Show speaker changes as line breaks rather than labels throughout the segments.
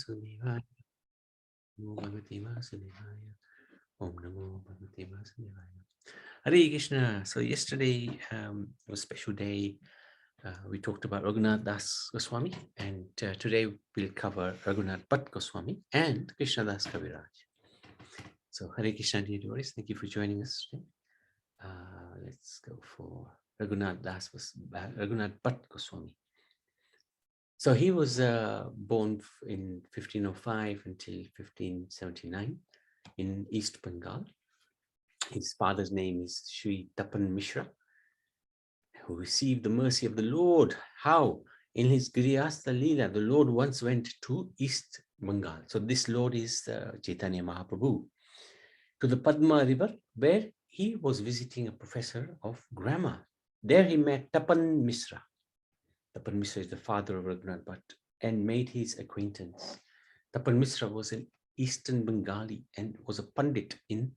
Vasudevaya. Namo Bhagavate Vasudevaya. Om Namo Bhagavate Vasudevaya. Hare Krishna. So yesterday was a special day. We talked about Raghunath Das Goswami, and today we'll cover Raghunath Bhatt Goswami and Krishna Das Kaviraj. So Hare Krishna, dear devotees, thank you for joining us today. Let's go for Raghunath Bhatt Goswami. So he was born in 1505 until 1579 in East Bengal. His father's name is Sri Tapan Mishra, who received the mercy of the Lord. How? In his Grihastha Leela, the Lord once went to East Bengal. So this Lord is Chaitanya Mahaprabhu, to the Padma River, where he was visiting a professor of grammar. There he met Tapan Mishra. Tapan Mishra is the father of Raghunath Bhatt, and made his acquaintance. Tapan Mishra was an Eastern Bengali and was a Pandit in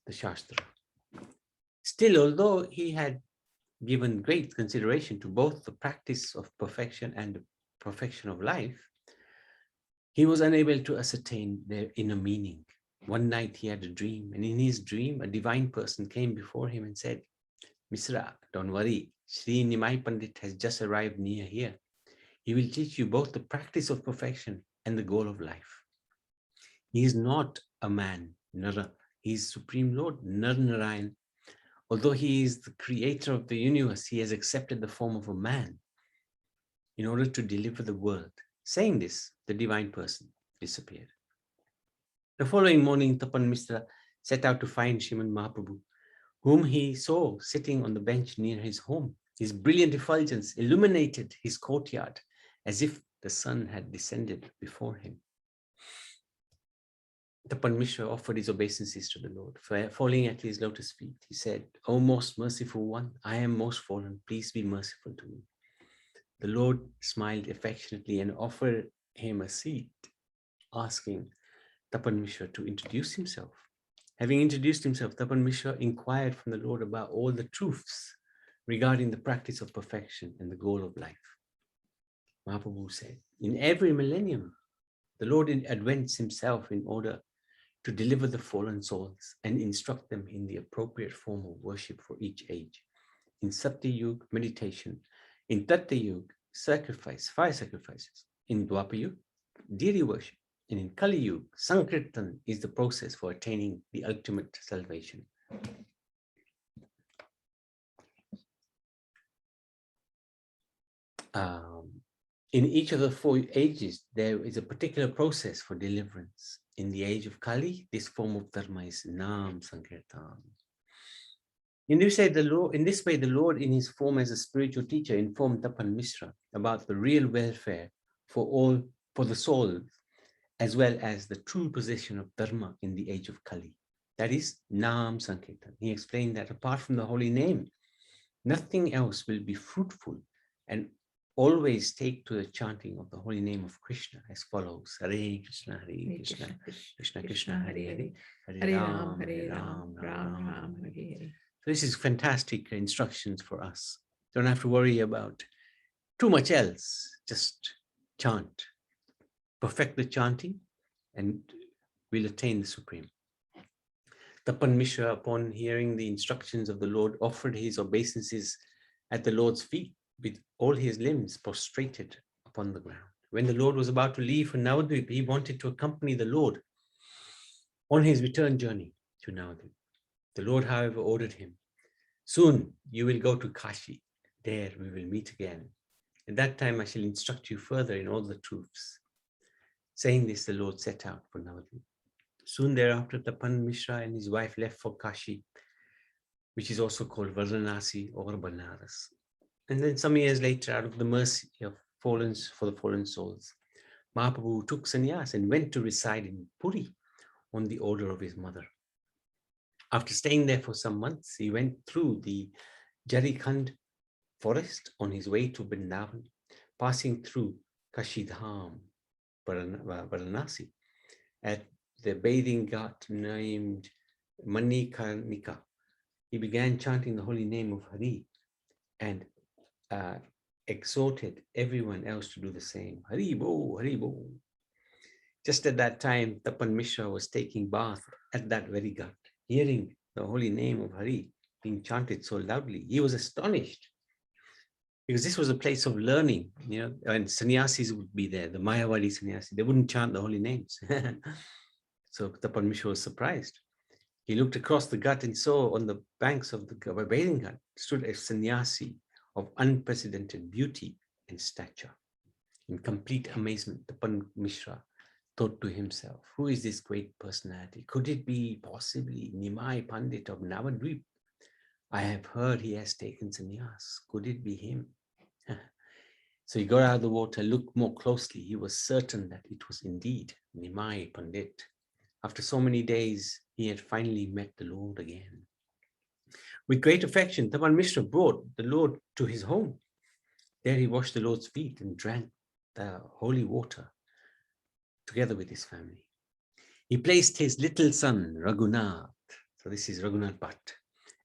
the Shastra. Still, although he had given great consideration to both the practice of perfection and the perfection of life, he was unable to ascertain their inner meaning. One night he had a dream, and in his dream, a divine person came before him and said, "Mishra, don't worry, Sri Nimai Pandit has just arrived near here. He will teach you both the practice of perfection and the goal of life. He is not a man, Nara. He is Supreme Lord, Narayan. Although he is the creator of the universe, he has accepted the form of a man in order to deliver the world." Saying this, the divine person disappeared. The following morning, Tapan Mishra set out to find Srimad Mahaprabhu, whom he saw sitting on the bench near his home. His brilliant effulgence illuminated his courtyard as if the sun had descended before him. Tapan Mishra offered his obeisances to the Lord. Falling at his lotus feet, he said, "O most merciful one, I am most fallen. Please be merciful to me." The Lord smiled affectionately and offered him a seat, asking Tapan Mishra to introduce himself. Having introduced himself, Tapan Mishra inquired from the Lord about all the truths regarding the practice of perfection and the goal of life. Mahaprabhu said, "In every millennium, the Lord advents himself in order to deliver the fallen souls and instruct them in the appropriate form of worship for each age. In Satya Yuga, meditation. In Tattva Yuga, sacrifice, fire sacrifices. In Dwapar Yuga, deity worship. And in Kali Yuga, Sankirtan is the process for attaining the ultimate salvation." In each of the 4 ages, there is a particular process for deliverance. In the age of Kali, this form of dharma is Nam Sankirtan. In this way, the Lord, in his form as a spiritual teacher, informed Tapan Mishra about the real welfare for the soul, as well as the true position of dharma in the age of Kali. That is Nam Sankirtan. He explained that apart from the holy name, nothing else will be fruitful, and always take to the chanting of the holy name of Krishna as follows: Hare Krishna, Hare Krishna, Krishna Krishna, Hare Hare, Hare Ram, Hare Ram, Ram Ram, Hare Hare. So this is fantastic instructions for us. Don't have to worry about too much else. Just chant. Perfect the chanting, and we'll attain the Supreme. Tapan Mishra, upon hearing the instructions of the Lord, offered his obeisances at the Lord's feet, with all his limbs prostrated upon the ground. When the Lord was about to leave for Navadvip, he wanted to accompany the Lord on his return journey to Navadvip. The Lord, however, ordered him, "Soon you will go to Kashi. There we will meet again. At that time I shall instruct you further in all the truths." Saying this, the Lord set out for Navadvip. Soon thereafter, Tapan Mishra and his wife left for Kashi, which is also called Varanasi or Banaras. And then some years later, out of the mercy of for the fallen souls, Mahaprabhu took sannyas and went to reside in Puri on the order of his mother. After staying there for some months, he went through the Jarikhand forest on his way to Vrindavan, passing through Kashidham, Varanasi. At the bathing ghat named Manikarnika, he began chanting the holy name of Hari and exhorted everyone else to do the same. Hari Bo, Hari Bo. Just at that time, Tapan Mishra was taking bath at that very ghat, hearing the holy name of Hari being chanted so loudly. He was astonished because this was a place of learning, and sannyasis would be there, the Mayavadi sannyasi. They wouldn't chant the holy names. So Tapan Mishra was surprised. He looked across the ghat and saw on the banks of the bathing ghat stood a sannyasi of unprecedented beauty and stature. In complete amazement, Tapan Mishra thought to himself, who is this great personality? Could it be possibly Nimai Pandit of Navadvip? I have heard he has taken sannyas. Could it be him? So he got out of the water, looked more closely. He was certain that it was indeed Nimai Pandit. After so many days, he had finally met the Lord again. With great affection, Tapan Mishra brought the Lord to his home. There he washed the Lord's feet and drank the holy water together with his family. He placed his little son, Raghunath, so this is Raghunath Bhatt,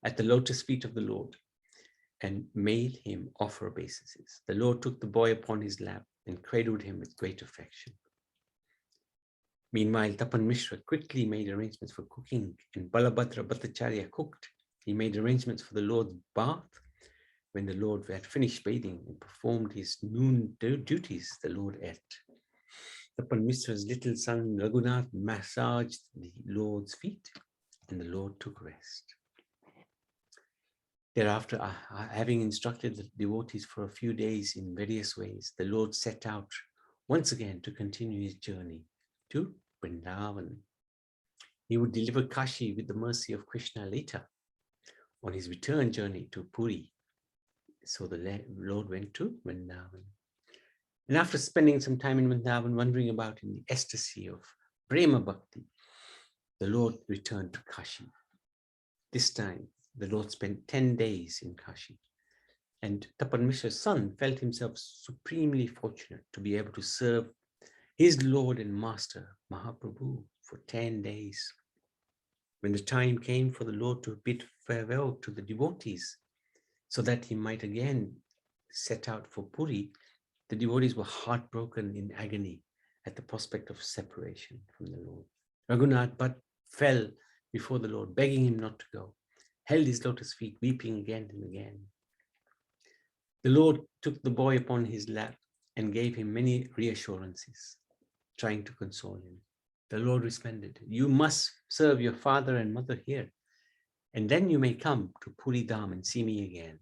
at the lotus feet of the Lord and made him offer obeisances. The Lord took the boy upon his lap and cradled him with great affection. Meanwhile, Tapan Mishra quickly made arrangements for cooking, and Balabhadra Bhattacharya cooked. He made arrangements for the Lord's bath. When the Lord had finished bathing and performed his noon duties, the Lord ate. Tapan Mishra's little son Raghunath massaged the Lord's feet, and the Lord took rest. Thereafter, having instructed the devotees for a few days in various ways, the Lord set out once again to continue his journey to Vrindavan. He would deliver Kashi with the mercy of Krishna later on his return journey to Puri. So the Lord went to Vrindavan. And after spending some time in Vrindavan, wandering about in the ecstasy of Prema Bhakti, the Lord returned to Kashi. This time, the Lord spent 10 days in Kashi. And Tapan Mishra's son felt himself supremely fortunate to be able to serve his Lord and Master, Mahaprabhu, for 10 days. When the time came for the Lord to bid farewell to the devotees so that he might again set out for Puri, the devotees were heartbroken in agony at the prospect of separation from the Lord. Raghunath Bhatt fell before the Lord, begging him not to go, held his lotus feet, weeping again and again. The Lord took the boy upon his lap and gave him many reassurances, trying to console him. The Lord responded, "You must serve your father and mother here, and then you may come to Puri Dham and see me again."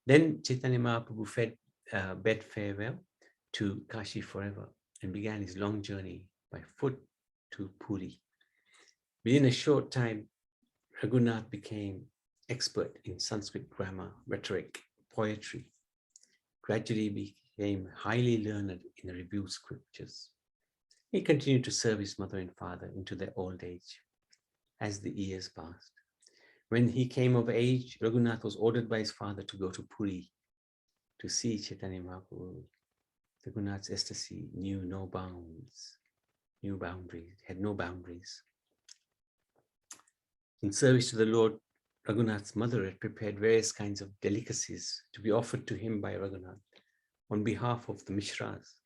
Then Chaitanya Mahaprabhu bade farewell to Kashi forever and began his long journey by foot to Puri. Within a short time, Raghunath became expert in Sanskrit grammar, rhetoric, poetry. Gradually became highly learned in the reviewed scriptures. He continued to serve his mother and father into their old age as the years passed. When he came of age, Raghunath was ordered by his father to go to Puri to see Chaitanya Mahaprabhu. Raghunath's ecstasy knew no bounds, had no boundaries. In service to the Lord, Raghunath's mother had prepared various kinds of delicacies to be offered to him by Raghunath on behalf of the Mishras.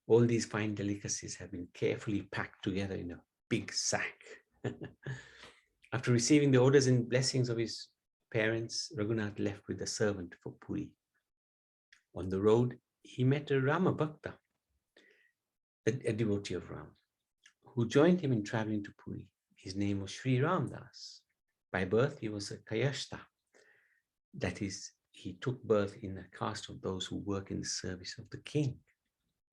All these fine delicacies have been carefully packed together in a big sack. After receiving the orders and blessings of his parents, Raghunath left with a servant for Puri. On the road, he met a Rama Bhakta, a devotee of Ram, who joined him in traveling to Puri. His name was Sri Ramdas. By birth, he was a Kayashta. That is, he took birth in the caste of those who work in the service of the king.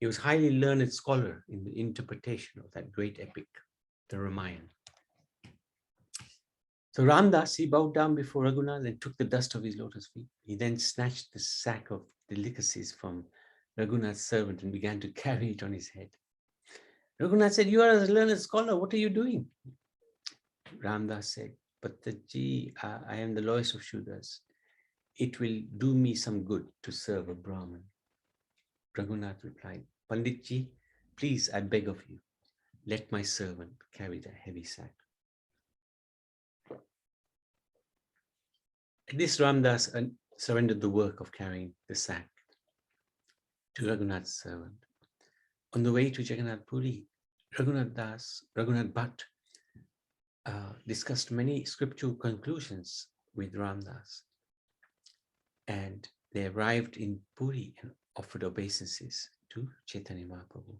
He was a highly learned scholar in the interpretation of that great epic, the Ramayana. So Ramdas, he bowed down before Raghunath and took the dust of his lotus feet. He then snatched the sack of delicacies from Raghunath's servant and began to carry it on his head. Raghunath said, "You are a learned scholar. What are you doing?" Ramdas said, "Bhattaji, I am the lowest of Shudras. It will do me some good to serve a Brahmin." Raghunath replied, "Panditji, please, I beg of you, let my servant carry the heavy sack." At this, Ramdas surrendered the work of carrying the sack to Raghunath's servant. on the way to Jagannath Puri, Raghunath Bhatt discussed many scriptural conclusions with Ramdas, and they arrived in Puri and offered obeisances to Chaitanya Mahaprabhu.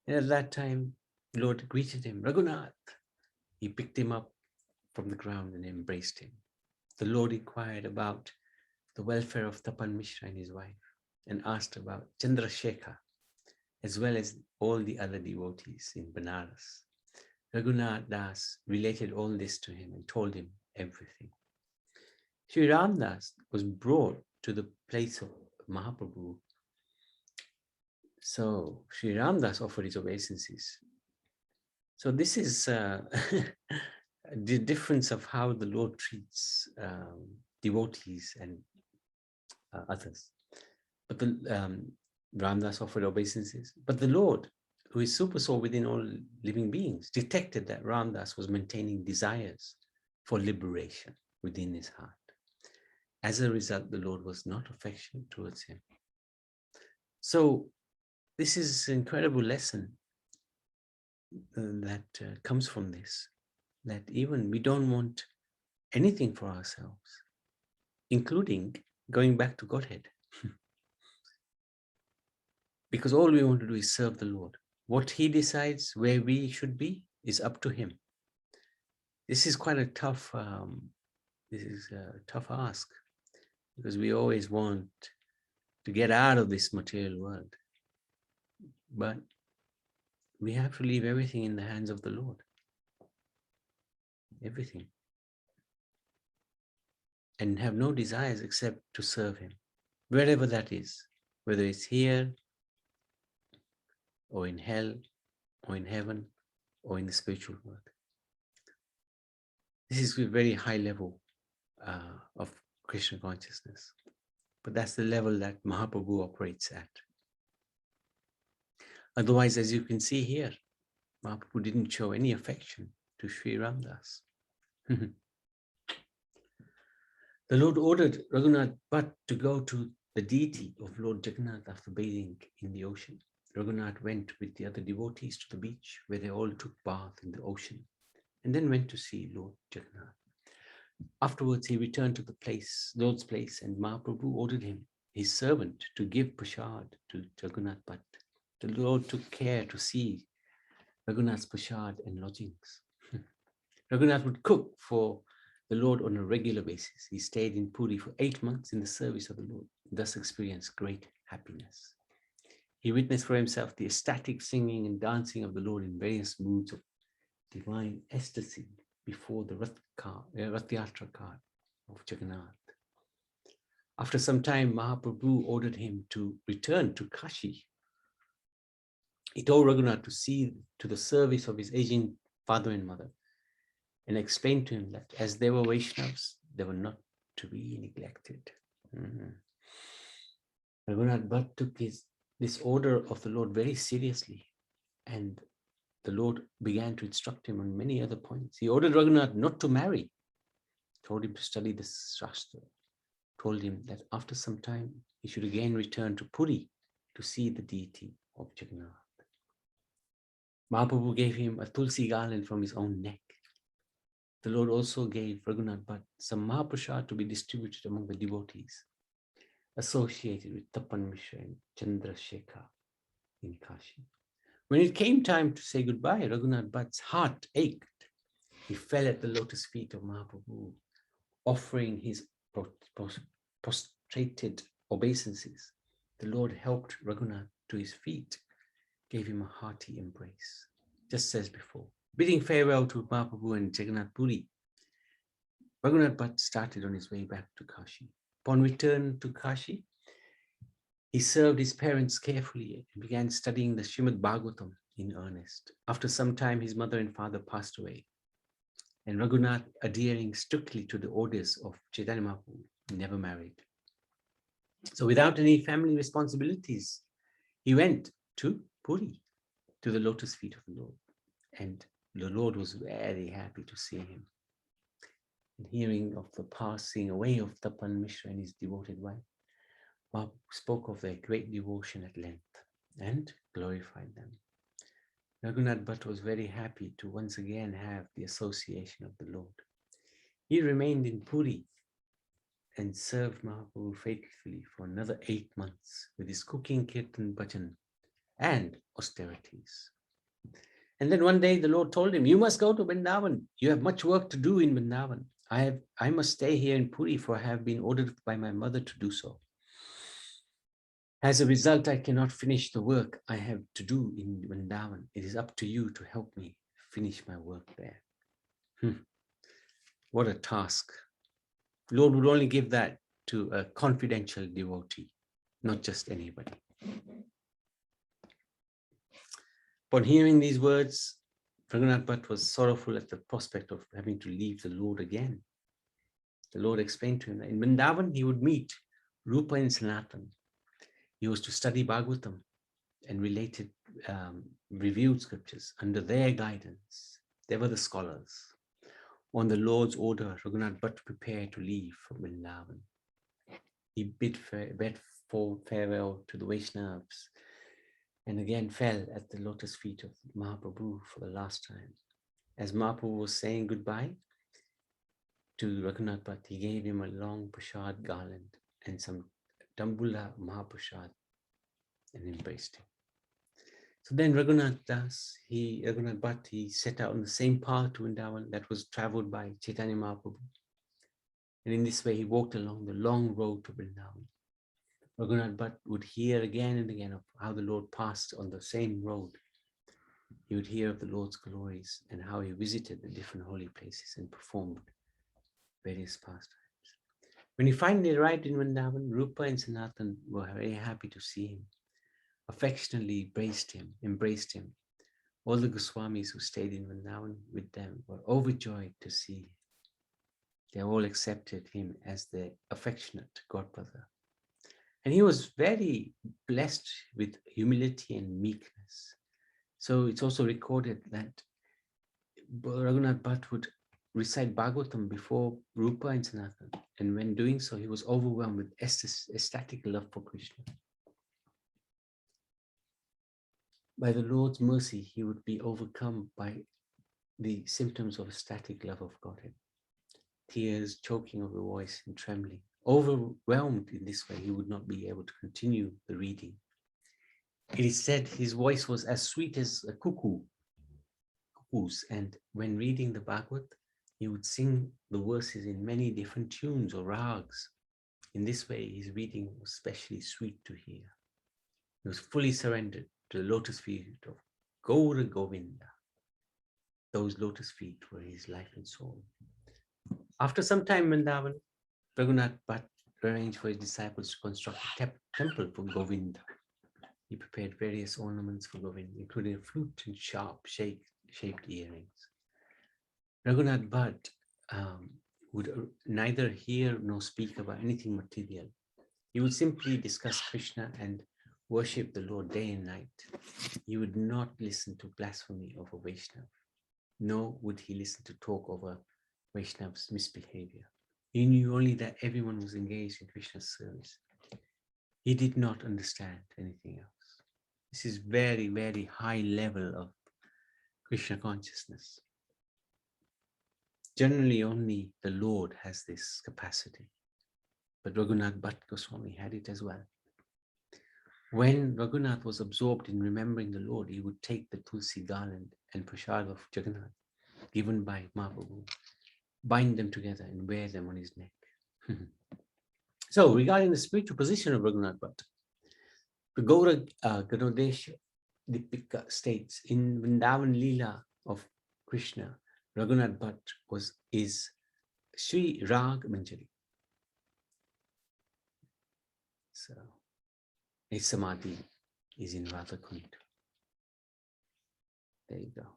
And at that time, Lord greeted him, Raghunath. He picked him up from the ground and embraced him. The Lord inquired about the welfare of Tapan Mishra and his wife, and asked about Chandrasekhar, as well as all the other devotees in Banaras. Raghunath Das related all this to him and told him everything. Sri Ramdas was brought to the place of Mahaprabhu. So Sri Ramdas offered his obeisances. So this is the difference of how the Lord treats devotees and others. But the Ramdas offered obeisances. But the Lord, who is super soul within all living beings, detected that Ramdas was maintaining desires for liberation within his heart. As a result, the Lord was not affectionate towards him. So this is an incredible lesson that comes from this, that even we don't want anything for ourselves, including going back to Godhead. Because all we want to do is serve the Lord. What he decides where we should be is up to him. This is quite a tough, tough ask, because we always want to get out of this material world. But we have to leave everything in the hands of the Lord. Everything. And have no desires except to serve him, wherever that is, whether it's here, or in hell, or in heaven, or in the spiritual world. This is a very high level of Krishna consciousness. But that's the level that Mahaprabhu operates at. Otherwise, as you can see here, Mahaprabhu didn't show any affection to Sri Ramdas. The Lord ordered Raghunath Bhatt to go to the deity of Lord Jagannath after bathing in the ocean. Raghunath went with the other devotees to the beach, where they all took bath in the ocean, and then went to see Lord Jagannath. Afterwards, he returned to the Lord's place, and Mahaprabhu ordered him, his servant, to give prasad to Jagannath Bhatt. The Lord took care to see Raghunath's prasad and lodgings. Raghunath would cook for the Lord on a regular basis. He stayed in Puri for 8 months in the service of the Lord, thus experienced great happiness. He witnessed for himself the ecstatic singing and dancing of the Lord in various moods of divine ecstasy before the Rath Yatra car of Jagannath. After some time, Mahaprabhu ordered him to return to Kashi. He told Raghunath to see to the service of his aging father and mother, and explained to him that as they were Vaishnavas, they were not to be neglected. Raghunath Bhatt took this order of the Lord very seriously, and the Lord began to instruct him on many other points. He ordered Raghunath not to marry, told him to study the Shastra, told him that after some time he should again return to Puri to see the deity of Jagannath. Mahaprabhu gave him a tulsi garland from his own neck. The Lord also gave Raghunath Bhatt some Mahaprasad to be distributed among the devotees associated with Tapan Mishra and Chandrasekhar in Kashi. When it came time to say goodbye, Raghunath Bhatt's heart ached. He fell at the lotus feet of Mahaprabhu, offering his prostrated obeisances. The Lord helped Raghunath to his feet, gave him a hearty embrace, just as before. Bidding farewell to Mahaprabhu and Jagannath Puri, Raghunath Bhatt started on his way back to Kashi. Upon return to Kashi, he served his parents carefully and began studying the Srimad Bhagavatam in earnest. After some time, his mother and father passed away, and Raghunath, adhering strictly to the orders of Chaitanya Mahaprabhu, never married. So without any family responsibilities, he went to Puri, to the lotus feet of the Lord. And the Lord was very happy to see him. And hearing of the passing away of Tapan Mishra and his devoted wife, Mahaprabhu spoke of their great devotion at length. and glorified them. Raghunath Bhatt was very happy to once again have the association of the Lord. He remained in Puri and served Mahaprabhu faithfully for another 8 months with his cooking, kirtan, bhajan, and austerities. And then one day the Lord told him, "You must go to Vrindavan. You have much work to do in Vrindavan. I must stay here in Puri, for I have been ordered by my mother to do so. As a result, I cannot finish the work I have to do in Vrindavan. It is up to you to help me finish my work there." What a task. Lord would only give that to a confidential devotee, not just anybody. Upon hearing these words, Raghunath Bhatt was sorrowful at the prospect of having to leave the Lord again. The Lord explained to him that in Vrindavan he would meet Rupa and Sanatan. He was to study Bhagavatam and related reviewed scriptures under their guidance. They were the scholars. On the Lord's order, Raghunath Bhatt prepared to leave from Vrindavan. He bid farewell to the Vaishnavas and again fell at the lotus feet of Mahaprabhu for the last time. As Mahaprabhu was saying goodbye to Raghunath Bhatt, he gave him a long prasad garland and some Tambula Mahaprasad and embraced him. So then Raghunath Bhatt, he set out on the same path to Vrindavan that was traveled by Chaitanya Mahaprabhu. And in this way, he walked along the long road to Vrindavan. Raghunath Bhatt would hear again and again of how the Lord passed on the same road. He would hear of the Lord's glories and how he visited the different holy places and performed various pastimes. When he finally arrived in Vrindavan, Rupa and Sanatan were very happy to see him, affectionately embraced him. All the Goswamis who stayed in Vrindavan with them were overjoyed to see him. They all accepted him as their affectionate godbrother. And he was very blessed with humility and meekness. So it's also recorded that Raghunath Bhatt would recite Bhagavatam before Rupa and Sanatan. And when doing so, he was overwhelmed with ecstatic love for Krishna. By the Lord's mercy, he would be overcome by the symptoms of ecstatic love of Godhead. Tears, choking of the voice, and trembling. Overwhelmed in this way, he would not be able to continue the reading. It is said his voice was as sweet as a cuckoo's, and when reading the Bhagavad, he would sing the verses in many different tunes or rags. In this way, his reading was especially sweet to hear. He was fully surrendered to the lotus feet of Gaura Govinda. Those lotus feet were his life and soul. After some time in Vrindavan, Raghunath Bhatt arranged for his disciples to construct a temple for Govinda. He prepared various ornaments for Govinda, including a flute and sharp-shaped earrings. Raghunath Bhatt would neither hear nor speak about anything material. He would simply discuss Krishna and worship the Lord day and night. He would not listen to blasphemy of a Vaishnava, nor would he listen to talk of a Vaishnava's misbehavior. He knew only that everyone was engaged in Krishna's service. He did not understand anything else. This is very, very high level of Krishna consciousness. Generally, only the Lord has this capacity, but Raghunath Bhatt Goswami had it as well. When Raghunath was absorbed in remembering the Lord, he would take the Tulsi garland and prasad of Jagannath given by Mahaprabhu, bind them together and wear them on his neck. So, regarding the spiritual position of Raghunath Bhatt, the Gaura Ganodesha Dipika states in Vrindavan Leela of Krishna, Raghunath Bhatt is Sri Rag Manjari. So, his samadhi is in Radha Kund. There you go.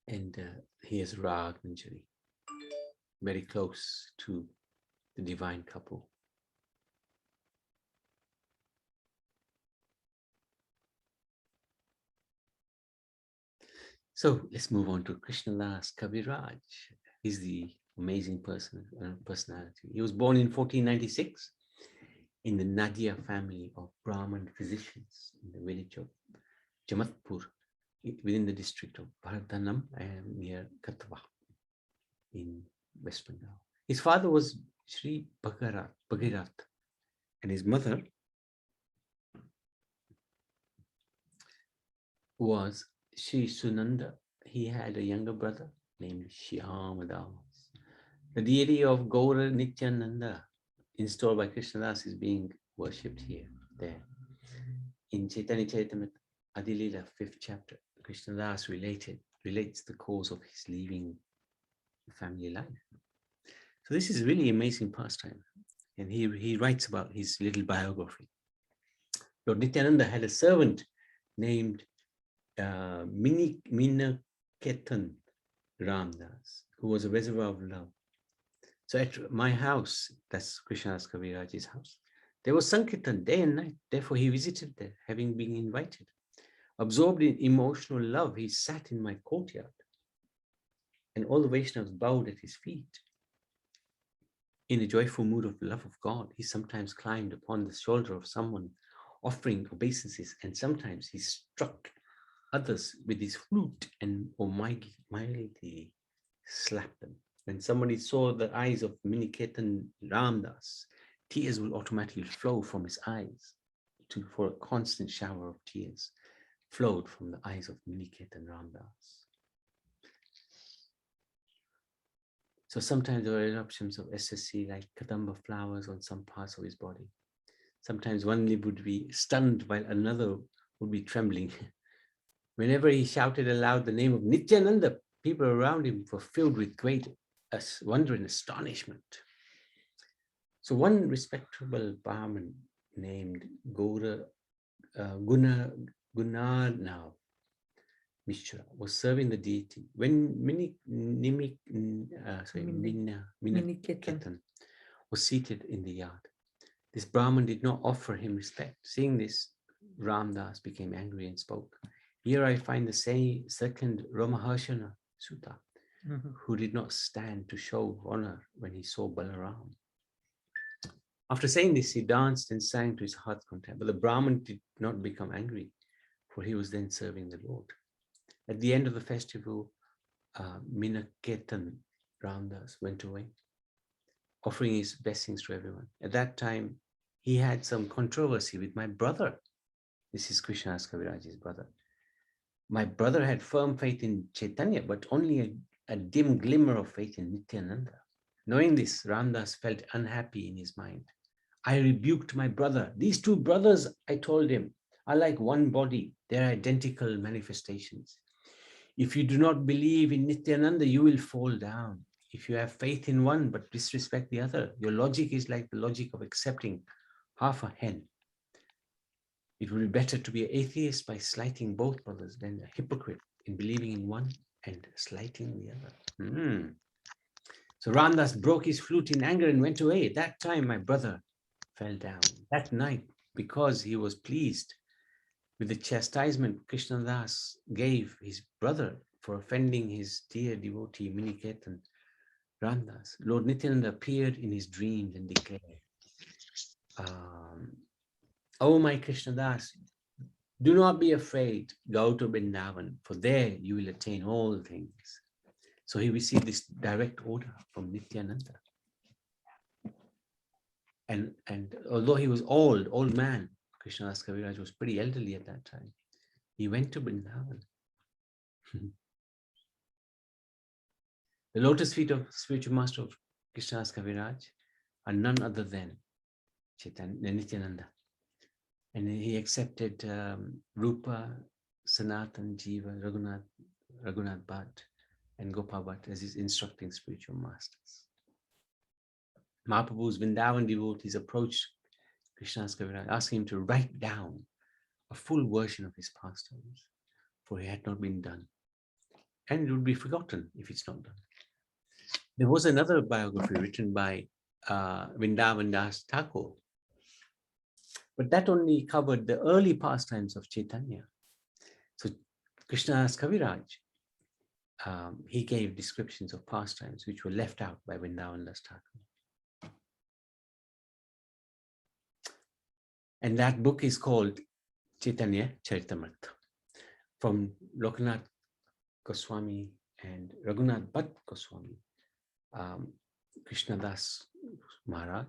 And here's Rag Manjari, very close to the divine couple. So let's move on to Krishnadas Kaviraj. He's the Amazing personality. He was born in 1496 in the Nadia family of Brahmin physicians in the village of Jamatpur within the district of Bharatanam and near Katwa in West Bengal. His father was Sri Bhagirath and his mother was Sri Sunanda. He had a younger brother named Shyamadas. The deity of Gaura Nityananda installed by Krishnadas is being worshipped here, there. In Chaitanya Charitamrita Adilila, 5th chapter, Krishnadas relates the cause of his leaving the family life. So this is really amazing pastime. And he writes about his little biography. Lord Nityananda had a servant named Minaketan Ramdas, who was a reservoir of love. So at my house, that's Krishnadas Kaviraj's house, there was Sankirtan day and night. Therefore, he visited there, having been invited. Absorbed in emotional love, he sat in my courtyard, and all the Vaishnavas bowed at his feet. In a joyful mood of love of God, he sometimes climbed upon the shoulder of someone offering obeisances, and sometimes he struck others with his flute and mildly slapped them. When somebody saw the eyes of Miniketan Ramdas, tears will automatically flow from his eyes for a constant shower of tears flowed from the eyes of Miniketan Ramdas. So sometimes there were eruptions of SSC like Kadamba flowers on some parts of his body. Sometimes one lip would be stunned while another would be trembling. Whenever he shouted aloud the name of Nityananda, people around him were filled with great wonder and astonishment. So one respectable Brahmin named Gunarnav Mishra was serving the deity when Miniketan was seated in the yard. This Brahmin did not offer him respect. Seeing this, Ramdas became angry and spoke. Here I find the second Ramaharshana Sutta, who did not stand to show honor when he saw Balaram. After saying this, he danced and sang to his heart's content. But the Brahmin did not become angry, for he was then serving the Lord. At the end of the festival, Minaketan Ramdas went away, offering his blessings to everyone. At that time, he had some controversy with my brother. This is Krishnadas Kaviraj's brother. My brother had firm faith in Chaitanya, but only a dim glimmer of faith in Nityananda. Knowing this, Ramdas felt unhappy in his mind. I rebuked my brother. These two brothers, I told him, are like one body. They're identical manifestations. If you do not believe in Nityananda, you will fall down. If you have faith in one but disrespect the other, your logic is like the logic of accepting half a hen. It would be better to be an atheist by slighting both brothers than a hypocrite in believing in one and slighting the other. So Ramdas broke his flute in anger and went away. At that time, my brother fell down. That night, because he was pleased with the chastisement Krishnadas gave his brother for offending his dear devotee Miniketan Ramdas, Lord Nityananda appeared in his dreams and declared, "Oh my Krishnadas, do not be afraid, go to Vrindavan, for there you will attain all things." So he received this direct order from Nityananda. And although he was old man, Krishnadas Kaviraj was pretty elderly at that time, he went to Vrindavan. The lotus feet of spiritual master of Krishnadas Kaviraj are none other than Nityananda. And he accepted Rupa, Sanatan, Jiva, Raghunath Bhatt, and Gopal Bhatt as his instructing spiritual masters. Mahaprabhu's Vrindavan devotees approached Krishnadas Kaviraj, asking him to write down a full version of his pastimes, for it had not been done. And it would be forgotten if it's not done. There was another biography written by Vrindavan Das Thakur, but that only covered the early pastimes of Chaitanya. So Krishnadas Kaviraj he gave descriptions of pastimes which were left out by Vrindavan Das Thakur. And that book is called Chaitanya Charitamrita, from Lokanath Goswami and Raghunath Bhatt Goswami. Krishnadas Maharaj,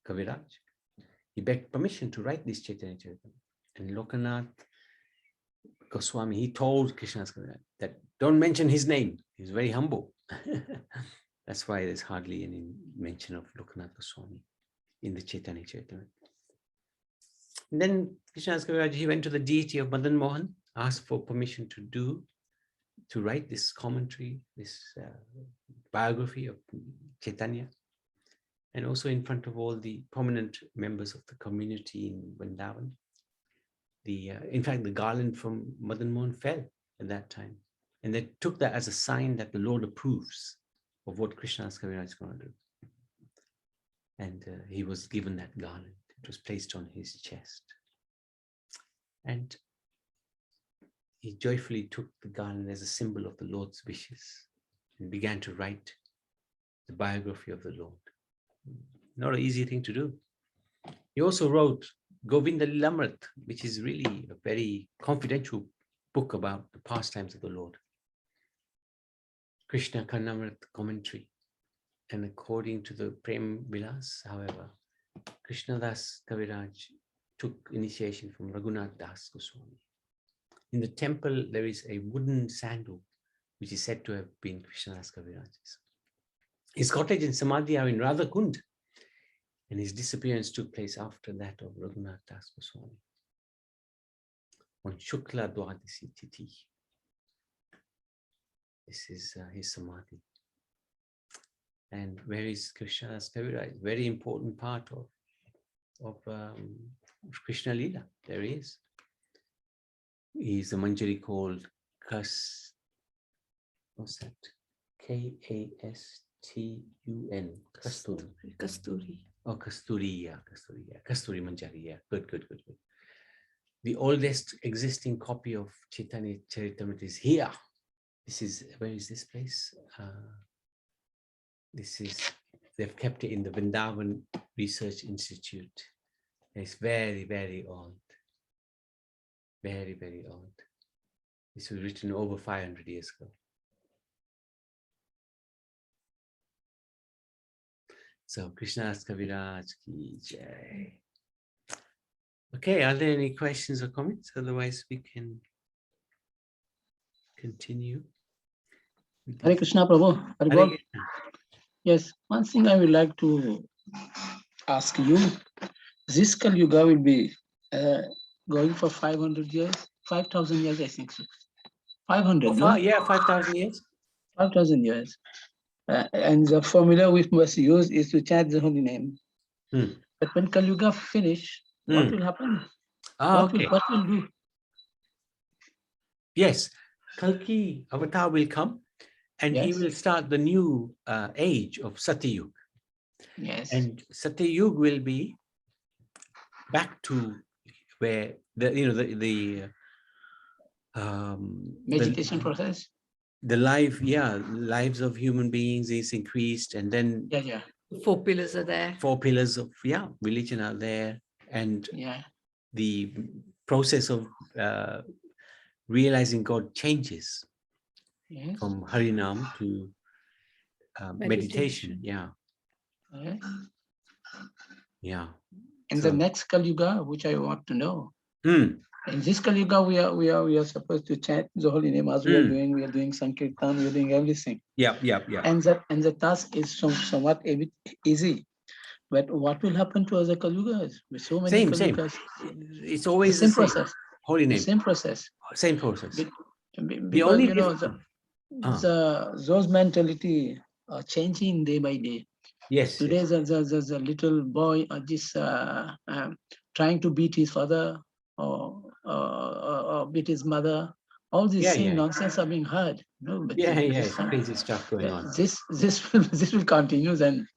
Kaviraj, he begged permission to write this Chaitanya Charitamrita. And Lokanath Goswami, he told Krishnadas Kaviraj that don't mention his name. He's very humble. That's why there's hardly any mention of Lokanath Goswami in the Chaitanya Charitamrita. And then Krishnadas Kaviraj, he went to the deity of Madan Mohan, asked for permission to write this commentary, this biography of Chaitanya, and also in front of all the prominent members of the community in Vrindavan. In fact, the garland from Madan Mohan fell at that time, and they took that as a sign that the Lord approves of what Krishnadas Kaviraj is going to do. And he was given that garland. It was placed on his chest. And he joyfully took the garland as a symbol of the Lord's wishes and began to write the biography of the Lord. Not an easy thing to do. He also wrote Govinda Lilamrit, which is really a very confidential book about the pastimes of the Lord. Krishna Karnamrit commentary. And according to the Prem Vilas, however, Krishnadas Kaviraj took initiation from Raghunath Das Goswami. In the temple, there is a wooden sandal, which is said to have been Krishnadas Kaviraj's. His cottage and samadhi are in Radhakund, and his disappearance took place after that of Raghunath Das Goswami on Shukla Dwadasi Tithi. This is his samadhi. And where is Krishnadas Kaviraj? Very important part of Krishna Lila. There he is. He's a manjari called what's that? Kastun.
Kasturi.
Oh, Kasturi, yeah. Kasturi manjari, yeah. Good. The oldest existing copy of Chaitanya Charitamrita is here. Where is this place? They've kept it in the Vrindavan Research Institute. It's very, very old. Very, very old. This was written over 500 years ago. So, Krishnadas Kaviraj ki jai. Okay, are there any questions or comments? Otherwise, we can continue.
Hare Krishna, Prabhu. Hare Bol. Yes, one thing I would like to ask you. This Kali Yuga will be going for 500 years, 5,000 years, I think so. 500, no?
Yeah, 5,000 years.
5,000 years. And the formula we must use is to chant the holy name. But when Kali Yuga finish, what will happen? What will do?
Yes, Kalki Avatar will come, and he will start the new age of Satyug.
Yes.
And Satyug will be back to where the
meditation process.
The lives of human beings is increased, and then
4 pillars are there.
4 pillars of religion are there, and the process of realizing God changes from Harinam to meditation.
And the next Kali Yuga, which I want to know. In this Kali Yuga, we are supposed to chant the holy name as we are doing. We are doing Sankirtan, we are doing everything. And the task is somewhat a bit easy. But what will happen to other Kali Yugas? With so many Kali Yugas.
It's always
the same process.
Holy name.
The same process.
Same process.
Because those mentality are changing day by day.
Yes.
Today there's a little boy trying to beat his father or beat his mother. All these same nonsense are being heard. No, but
crazy stuff going on.
This will continue then.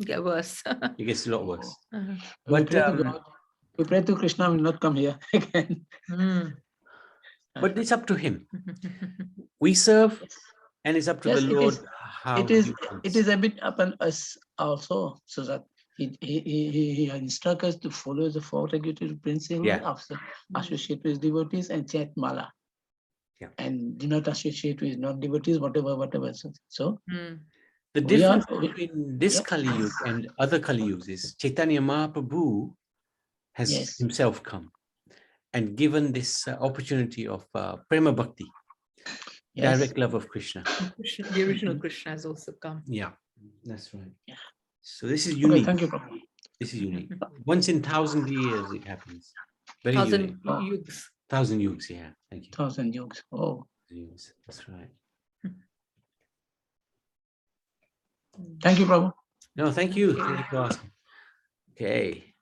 Get worse.
It gets a lot worse.
But we pray to Krishna will not come here again.
But it's up to him. We serve, and it's up to
yes,
the Lord how
it is a bit upon us also, so that he instructs us to follow the four regulative principles of associate with devotees and chant mala. Yeah. And do not associate with non-devotees, whatever. So
the difference between this Kali Yuga and other Kali Yugas is Chaitanya Mahaprabhu has himself come and given this opportunity of prema bhakti, direct love of Krishna.
The original Krishna has also come.
Yeah, that's right. Yeah. So this is unique.
Okay, thank you, Prabhu.
This is unique. Once in 1,000 years it happens. Very unique.
1,000 yugs.
1,000 yugs, yeah. Thank you.
1,000 yugs. Oh.
That's right.
Thank you, Prabhu.
No, thank you. Thank you for asking. Okay.